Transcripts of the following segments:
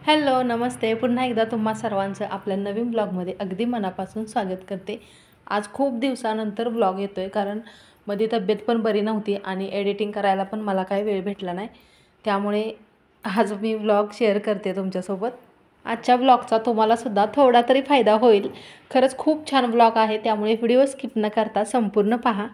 Hello, नमस्ते. पुन्हा एकदा तुम्हा सर्वांचं आपल्या नवीन ब्लॉगमध्ये अगदी मनापासून स्वागत करते. आज खूप दिवसानंतर ब्लॉग येतो आहे, कारण मध्ये तब्येत पण बरी नव्हती आणि एडिटिंग करायला पण मला काही वेळ भेटला नाही. त्यामुळे आज मी ब्लॉग शेअर करते तुमच्यासोबत. आजच्या ब्लॉगचा तुम्हालासुद्धा थोडा तरी फायदा होईल. खरंच खूप छान ब्लॉग आहे, त्यामुळे व्हिडिओ स्किप न करता संपूर्ण पहा.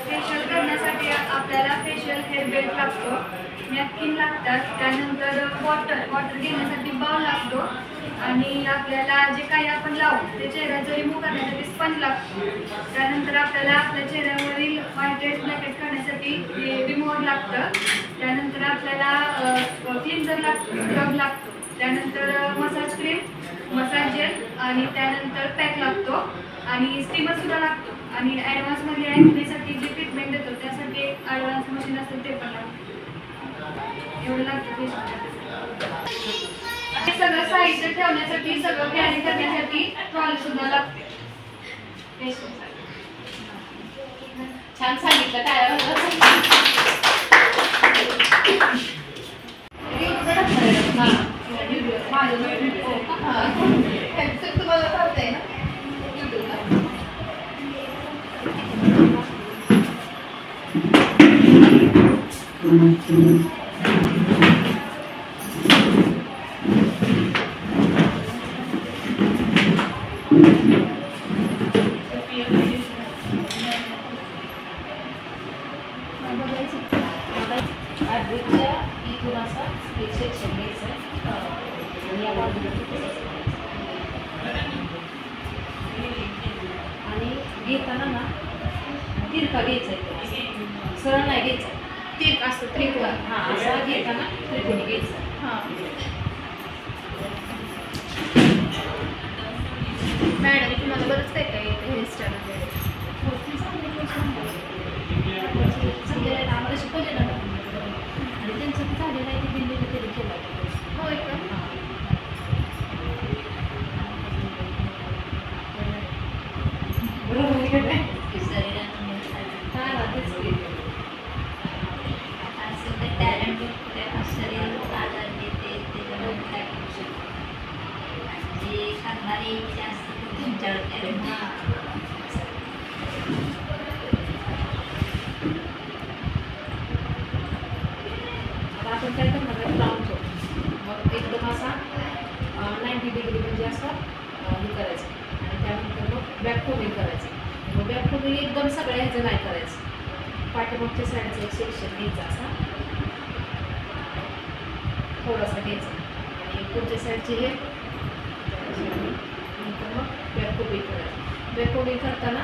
फेशियल करण्यासाठी आपल्याला फेशियल हेअर बेल्ट लागतो, नॅपकिन लागतात, त्यानंतर वॉटर घेण्यासाठी बाउल लागतो आणि आपल्याला जे काही आपण लावू ते चेहऱ्याचं रिमूव्ह करण्यासाठी स्पंज लागतो. त्यानंतर आपल्याला आपल्या चेहऱ्यावरील व्हाईट हेड्स ब्लॅकहेड्स काढण्यासाठी रिमूव्हर लागतं. त्यानंतर आपल्याला क्लिन्झर लागतो, स्क्रब लागतो. त्यानंतर मसाज क्रीम, मसाज जेल आणि त्यानंतर पॅक लागतो आणि स्टीमर सुद्धा लागतो. आणि ॲडव्हान्समध्ये ॲक्नेसाठी जे ट्रीटमेंट देतो त्यासाठी एक ॲडव्हान्स मशीन असतं ते पण लागतं. एवढं लागतं हे सगळं साहित्य ठेवण्यासाठी, सगळं कॅरी करण्यासाठी ट्रॉली सुद्धा लागते. छान सांगितलं काय तुम्हाला चालतंय ना. इथून असा सेक्शन घ्यायचं आणि या बाजूला आणि घेताना ना तिरका घ्यायचा आहे, सरळ नाही घ्यायचा, तीक असतं त्रिकोण. हां असा घेताना त्रिकोणी घ्यायचा. हां मॅडम, तुम्हाला बरंच काय काय येतं हेअरस्टाईल वगैरे. आम्हाला शिकवले ना आणि त्यांचं ते झालेलं आहे ते दिल्लीला तरी केलं. होय का? आपण काय करणार लावतो, मग एकदम असा 90 डिग्री म्हणजे असं हे करायचं आणि त्यानंतर मग बॅक कोमिंग करायचं. मग बॅक कोमिंग एकदम सगळ्या ह्याचं नाही करायचं, पाठीमागच्या साईडचं एक सेक्शन घ्यायचं असा थोडासा घ्यायचा आणि पुढच्या साईडचे हे नंतर मग बॅक कोमिंग करायचं. बॅक कोमिंग करताना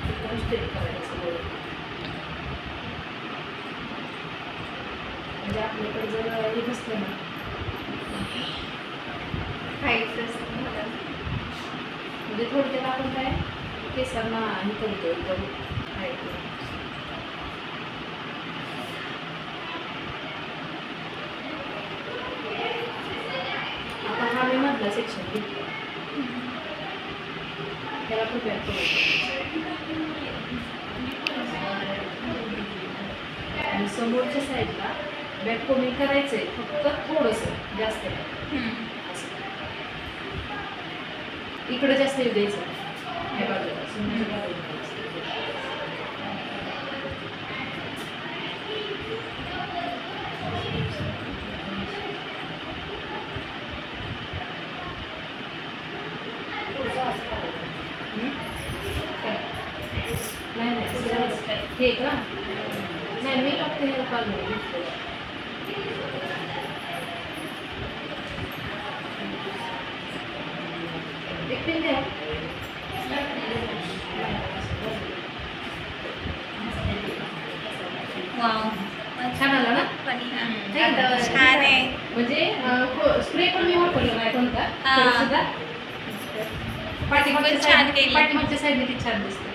एकदम स्ट्रेट करायचं सगळं. म्हणजे आपल्याकडे जर हे नसलं ना काहीच असतं म्हणजे थोडक्यात आपण काय केसांना हे करतो एकदम काय आता हा मी मधला सेक्शन घेतला, त्याला प्रिपेअर करू आणि समोरच्या साईडला बॅक कोमिंग करायचंय, फक्त थोडंसं, जास्त नाही. इकडे जास्त येऊ द्यायचं या बाजूला समोरच्या बाजूला. नाही हे का नाही, मी फक्त हे काढलं एक पिन द्या. छान आला ना, छान आहे. म्हणजे स्प्रे पण मी वापरला नाही कोणता सुद्धा. पाठीमागच्या साईडने ती छान दिसते,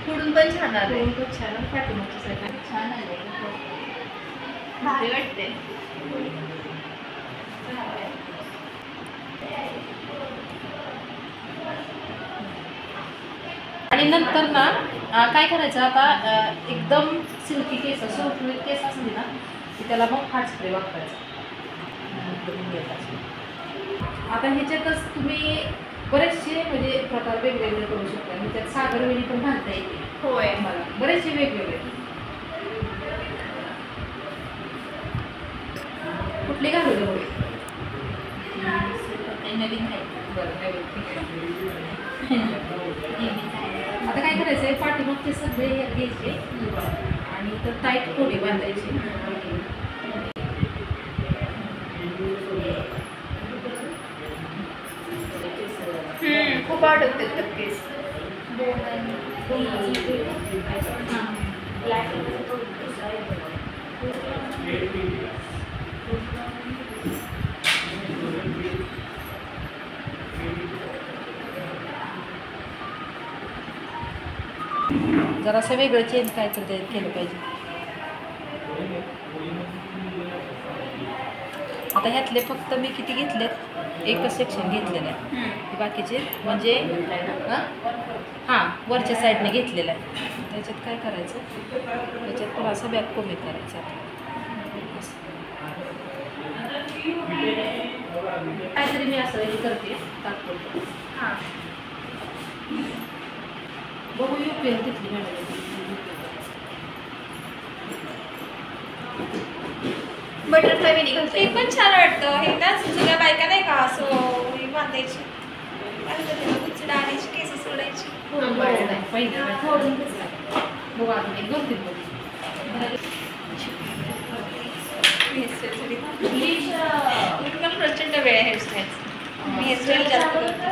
पुढून पण छान आलं. पुढून पण छान आणि पाठीमागच्या साईडने छान आले, भारी वाटते. आणि नंतर ना काय करायचं आता एकदम सिल्की केस सुरकुरीत केस असली ना की त्याला मग हार्ड स्प्रे वापरायचा. आता ह्याच्यातच तुम्ही बरेचसे म्हणजे प्रकार वेगवेगळे करू शकता. ह्याच्यात सागरवेली पण घालता येते. होय मला बरेचसे वेगवेगळे. कुठली घालू दे होय नवीन आहे. बरं आता काय करायचं आहे पाठीमागचे सगळे घ्यायचे आणि तर टाईट कोडी बांधायची. खूप आवडते केस. जरासं वेगळं चेंज काय करता केलं पाहिजे. आता ह्यातले फक्त मी किती घेतलेत एकच सेक्शन घेतलेलं आहे. बाकीचे म्हणजे हां वरच्या साईडने घेतलेलं आहे. त्याच्यात काय करायचं त्याच्यात थोडासा बॅक कमी करायचा. काहीतरी मी असं हे करते तात्पुरतं. हां बघू येऊ पेन तिथली मॅडम. बटरफ्लाय वेणी घालते. ते पण छान वाटतं. हे ना जुन्या बायका नाही का असं हे बांधायची कुचडा आणायची केस सोडायची. बघू अजून एक 2-3 पण प्रचंड वेळ आहे हेअरस्टाईल. मी हेअरस्टाईल जास्त करते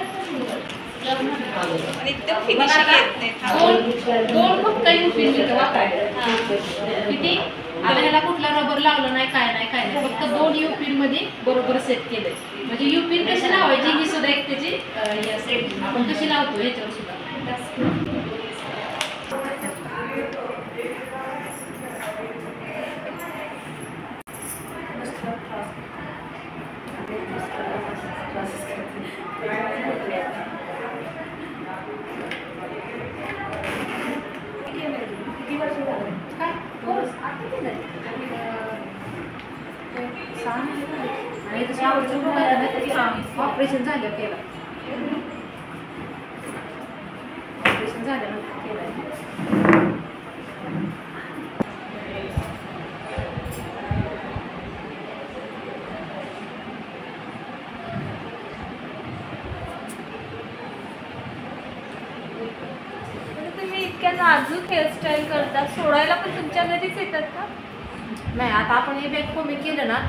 आणि एकदम फिनिशिंग येत नाही. दोन फक्त किती आता ह्याला कुठला रबर लावलं नाही काय नाही फक्त 2 युपिन मध्ये बरोबर सेट केलंय. म्हणजे युपिन कशी लावायची ही सुद्धा एक त्याची आपण कशी लावतो ह्याच्यावर सुद्धा. ऑपरेशन झालं केलं. ऑपरेशन झाल्यानंतर केलं. तुम्ही इतक्या नाजूक हेअरस्टाईल करता सोडायला पण तुमच्या घरीच येतात का? नाही आता आपण हे बॅग कमी केलं ना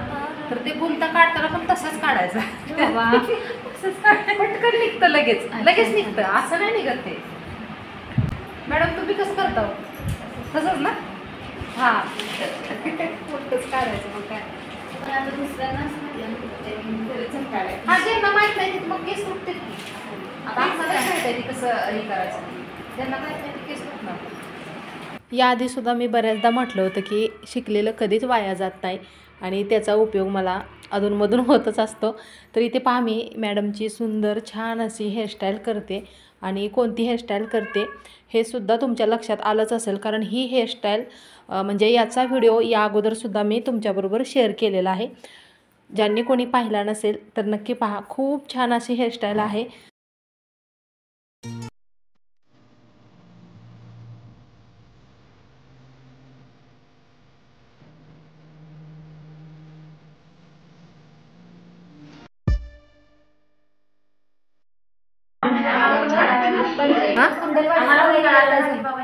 तर ते गुंता काढताना पण तसंच काढायचा. तसंच पटकन निघतं लगेच निघतं. असं नाही निघत ते. मॅडम तुम्ही कसं करता तसंच ना? हां मोठंच काढायचं मग काय. हा ज्यांना माहीत नाही मग केस तुटते. आता आम्हाला काय माहिती आहे कसं हे करायचं. ज्यांना माहीत नाही केस तुटणार. याआधीसुद्धा मी बऱ्याचदा म्हटलं होतं की शिकलेलं कधीच वाया जात नाही आणि त्याचा उपयोग मला अधूनमधून होतच असतो. तर इथे पहा मी मॅडमची सुंदर छान अशी हेअरस्टाईल करते आणि कोणती हेअरस्टाईल करते हे सुद्धा तुमच्या लक्षात आलंच असेल. कारण ही हेअरस्टाईल म्हणजे याचा व्हिडिओ या अगोदरसुद्धा मी तुमच्याबरोबर शेअर केलेला आहे. ज्यांनी कोणी पाहिला नसेल तर नक्की पहा. खूप छान अशी हेअरस्टाईल आहे.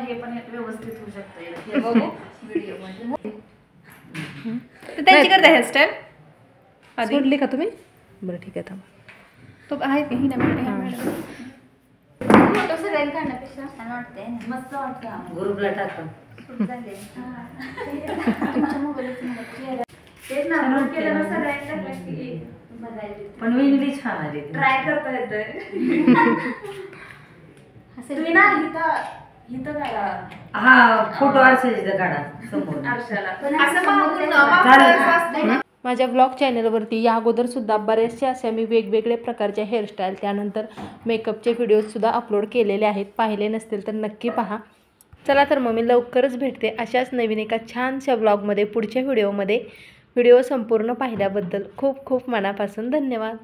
हे पण व्यवस्थित होऊ शकतं. बघू व्हिडिओ त्यांची करता हेअरस्टाईल सोडली का तुम्ही? बरं ठीक आहे थांबा. तो आहे की ना मॅडम. फोटो सगळ्यांना काढण्यापेक्षा छान वाटते. मस्त वाटतं. ग्रुपला टाकतो. तेच ना केलं सगळ्यांना पण वेगळी छान आली. ट्राय करता येतंय. तुम्ही ना इथं काढा. हा फोटो आरशाचा काढा समोर. आरशाला असं मागून माझ्या ब्लॉग चॅनलवरती या अगोदरसुद्धा बऱ्याचशा अशा मी वेगवेगळे प्रकारच्या हेअरस्टाईल त्यानंतर मेकअपचे व्हिडिओजसुद्धा अपलोड केलेले आहेत. पाहिले नसतील तर नक्की पहा. चला तर मग मी लवकरच भेटते अशाच नवीन एका छानशा ब्लॉगमध्ये पुढच्या व्हिडिओमध्ये. व्हिडिओ संपूर्ण पाहिल्याबद्दल खूप खूप मनापासून धन्यवाद.